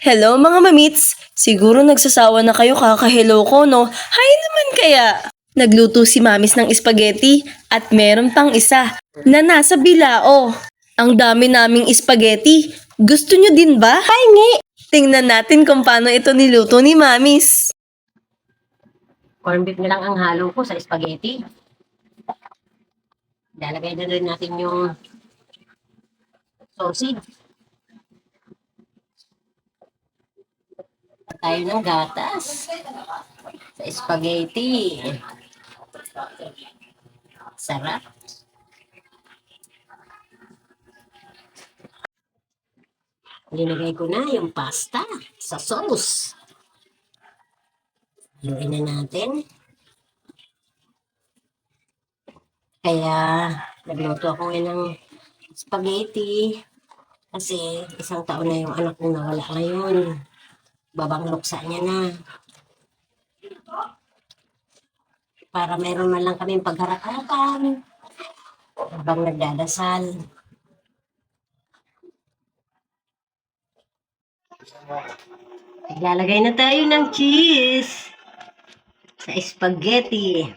Hello mga mamits! Siguro nagsasawa na kayo kaka-hello ko, no? Hi naman kaya! Nagluto si Mamis ng spaghetti at meron pang isa na nasa bilao. Ang dami naming spaghetti. Gusto nyo din ba? Pahingi! Tingnan natin kung paano ito niluto ni Mamis. Corn beef na lang ang halo ko sa spaghetti. Lalagay na rin natin yung sausage. Tayo ng gatas sa spaghetti. Sarap. Linagay ko na yung pasta sa sauce. Haluin na natin. Kaya nagluto ako ngayon ng spaghetti kasi isang taon na yung anak kong nawala ngayon. Babang luksa niya na. Para meron man lang kaming pagharap-harapan habang nagdadasal. Lalagay na tayo ng cheese sa spaghetti.